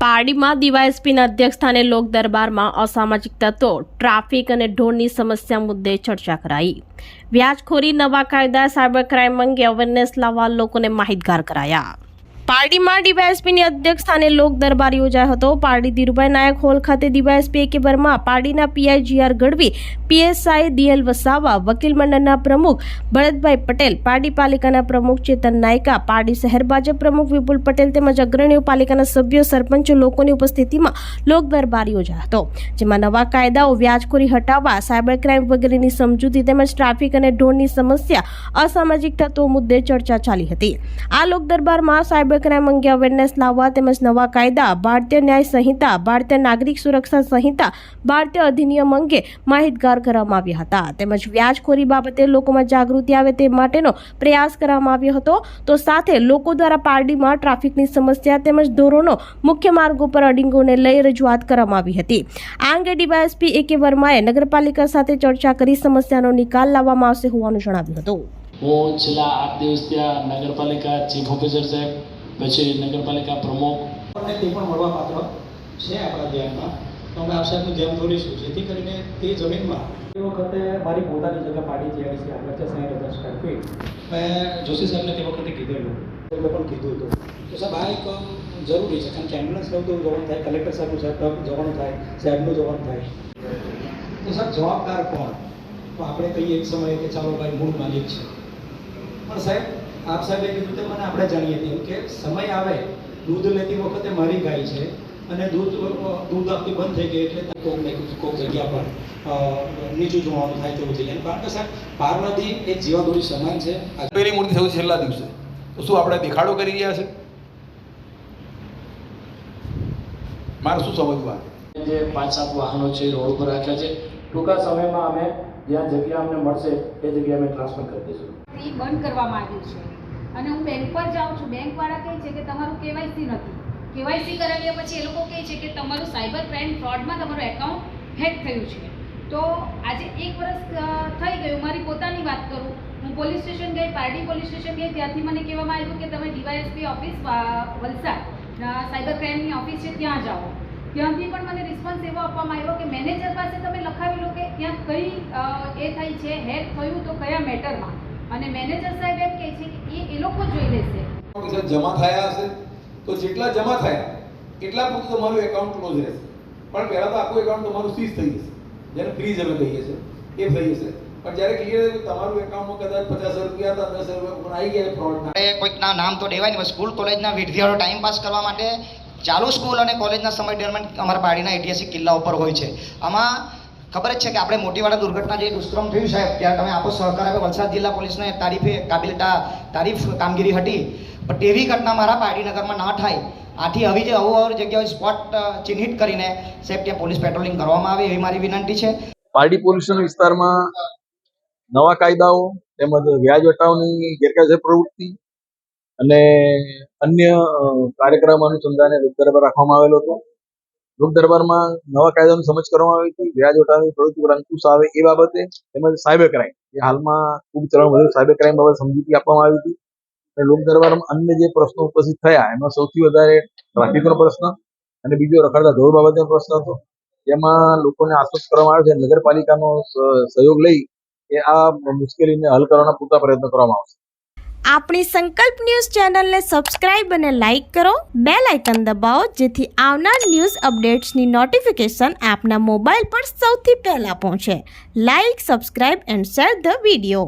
પારડીમાં ડીવાયએસપીના અધ્યક્ષસ્થાને લોક દરબારમાં અસામાજિક તત્વો ટ્રાફિક અને ઢોરની સમસ્યા મુદ્દે ચર્ચા કરાઈ। વ્યાજખોરી, નવા કાયદા, સાયબર ક્રાઇમ અંગે અવેરનેસ લાવવા લોકોને માહિતગાર કરાયા। પારડીમાં ડીવાયએસપીની અધ્યક્ષસ્થાને લોક દરબાર યોજાયો હતો। પારડી ધીરુભાઈ નાયક હોલ ખાતે ડીવાયએસપી એ.કે. વર્મા, પારડીના PI G R. Gadhvi, PSI D L. Vasava, વકીલ મંડળના પ્રમુખ ભરતભાઈ પટેલ, પારડી પાલિકાના પ્રમુખ ચેતન નાયકા, પારડી શહેર ભાજપ પ્રમુખ વિપુલ પટેલ તેમજ અગ્રણીઓ, પાલિકાના સભ્યો, સરપંચો લોકોની ઉપસ્થિતિમાં લોક દરબાર યોજાયો હતો, જેમાં નવા કાયદાઓ, વ્યાજખોરી હટાવવા, સાયબર ક્રાઇમ વગેરેની સમજૂતી તેમજ ટ્રાફિક અને ઢોરની સમસ્યા, અસામાજિક તત્વો મુદ્દે ચર્ચા ચાલી હતી। આ લોક દરબારમાં સાયબર ક્રાઇમ અંગે અવેરનેસ લાવવા તેમજ નવા કાયદા, ભારતીય ન્યાય સંહિતા, ભારતીય નાગરિક સુરક્ષા સંહિતા, ભારતીય અધિનિયમ અંગે માહિતગાર કરવામાં આવ્યા હતા તેમજ વ્યાજખોરી બાબતે લોકોમાં જાગૃતિ આવે તે માટેનો પ્રયાસ કરવામાં આવ્યો હતો। તો સાથે લોકો દ્વારા પારડીમાં ટ્રાફિકની સમસ્યા તેમજ ઢોરોનો મુખ્ય માર્ગો પર અડીંગોને લઈ રજૂઆત કરવામાં આવી હતી। આ અંગે ડીવાયએસપી એ.કે. વર્માએ નગરપાલિકા સાથે ચર્ચા કરી સમસ્યાનો નિકાલ લાવવામાં આવશે હોવાનું જણાવ્યું હતું। હું છેલ્લા 8 દિવસ ત્યાં નગરપાલિકા ચીફ ઓફિસર સાહેબ, પછી નગરપાલિકા પ્રમુખ અને તે પણ મળવા પાત્ર છે આપણા ધ્યાનમાં, તો અમે આપ સાહેબનું ધ્યાન દોરીશું જેથી કરીને તે જમીનમાં એ વખતે મારી પોતાની જગ્યા પાડી જીઆઈડીસી આગળ છે 60,000 સ્ક્વેર ફીટ મેં જોશી સાહેબને તે વખતે કીધેલું, એમને પણ કીધું હતું તો સાહેબ આ એક જરૂરી છે, કારણ કે એમ્બ્યુલન્સ લેવું તો જવાનું થાય, કલેક્ટર સાહેબનું જવાનું થાય, સાહેબનું જવાનું થાય, તો સાહેબ જવાબદાર કોણ? તો આપણે કહીએ એક સમયે કે ચાલો ભાઈ મૂળ માલિક છે, પણ સાહેબ આપ સાહેબે કીધું તે મને આપણે જાણીએ તેમ કે સમય આવે દૂધ લેતી વખતે મારી ગાય છે અને દૂધ આપતી બંધ થઈ ગઈ એટલે કોઈક જગ્યા પર નીચું જોવાનું થાય તેવું થઈ જાય, કારણ કે સાહેબ પાર્વતી એક જીવાદોરી સમાન છે। પેલી મૂર્તિ થયું છેલ્લા દિવસે, તો શું આપણે દેખાડો કરી રહ્યા છે? મારે શું સમજવા જે 5-7 વાહનો છે રોડ ઉપર રાખ્યા છે, ટૂંકા સમયમાં અમે જ્યાં જગ્યા અમને મળશે એ જગ્યાએ અમે ટ્રાન્સફર કરી દઈશું। એ બંધ કરવામાં આવ્યું છે અને હું બેંક પર જાઉં છું, બેંકવાળા કહે છે કે તમારું કેવાયસી નથી, કેવાયસી કરાવ્યા પછી એ લોકો કહે છે કે તમારું સાયબર ક્રાઇમ ફ્રોડમાં તમારું એકાઉન્ટ હેક થયું છે। તો આજે 1 વર્ષ થઈ ગયું, મારી પોતાની વાત કરું, હું પોલીસ સ્ટેશન ગઈ, પારડી પોલીસ સ્ટેશન ગઈ, ત્યાંથી મને કહેવામાં આવ્યું કે તમે ડીવાયએસપી ઓફિસ વલસાડ સાયબર ક્રાઇમની ઓફિસ છે ત્યાં જાઓ। ત્યાંથી પણ મને રિસ્પોન્સ એવો આપવામાં આવ્યો કે મેનેજર પાસે તમે લખાવી લો કે ત્યાં કઈ એ થઈ છે, હેક થયું તો કયા મેટરમાં, અને મેનેજર સાહેબ એમ કહે છે કે એ લોકો જોઈ લેશે। જમા થયા હશે તો જેટલા જમા થયા એટલા પૂરતું તમારું એકાઉન્ટ ક્લોઝ રહેશે, પણ પહેલાં તો આખું એકાઉન્ટ તમારું સીઝ થઈ જશે, જેને ફ્રીઝ અમે કહીએ છીએ એ થઈ જશે। પણ જ્યારે ક્લિયર તમારું એકાઉન્ટમાં કદાચ 50,000 રૂપિયા હતા, 10,000 રૂપિયા પણ આવી ગયા ફ્રોડના, કોઈકના નામ તો દેવાય નહીં, સ્કૂલ કોલેજના વિદ્યાર્થીઓ ટાઈમ પાસ કરવા માટે ચાલુ સ્કૂલ અને કોલેજના સમય દરમિયાન અમારા પારડીના ઐતિહાસિક કિલ્લા ઉપર હોય છે। આમાં ખબર જ છે કે આપણે મોટીવાડા દુર્ઘટના જે દુષ્કર્મ થયું સાહેબ, ત્યારે તમે આપો સહકાર આપે, વલસાડ જિલ્લા પોલીસને તારીફ કામગીરી હતી, પણ તેવી ઘટના મારા પારડીનગરમાં ના થાય, આથી આવી જે અવર જગ્યાએ સ્પોટ ચિહ્નિત કરીને સાહેબ ત્યાં પોલીસ પેટ્રોલિંગ કરવામાં આવે એવી મારી વિનંતી છે। પારડી પોલીસ વિસ્તારમાં નવા કાયદાઓ તેમજ વ્યાજ હટાવની ગેરકાયદેસર પ્રવૃત્તિ અને અન્ય કાર્યક્રમ અનુસંધાને લોક દરબાર રાખવામાં આવેલો હતો। લોક દરબારમાં નવા કાયદાની સમજ કરવામાં આવી હતી, વ્યાજ હટાવની પ્રવૃત્તિ પર અંકુશ આવે એ બાબતે, તેમજ સાયબર ક્રાઇમ જે હાલમાં ખૂબ ચલણ વધ્યું, સાયબર ક્રાઇમ બાબતે સમજૂતી આપવામાં આવી હતી। અને લોક દરબારમાં અન્ય જે પ્રશ્નો ઉપસ્થિત થયા એમાં સૌથી વધારે ટ્રાફિકનો પ્રશ્ન અને બીજો રખડતા ઢોર બાબતનો પ્રશ્ન હતો, જેમાં લોકોને આશ્વસ્ત કરવામાં આવે છે નગરપાલિકાનો સહયોગ લઈ એ આ મુશ્કેલીને હલ કરવાના પૂરતા પ્રયત્નો કરવામાં આવશે। આપણી સંકલ્પ ન્યૂઝ ચેનલને સબસ્ક્રાઇબ અને લાઇક કરો, બેલ આઇકન દબાવો જેથી આવનાર ન્યૂઝ અપડેટ્સની નોટિફિકેશન આપના મોબાઈલ પર સૌથી પહેલા પહોંચે। Like, subscribe and share the video.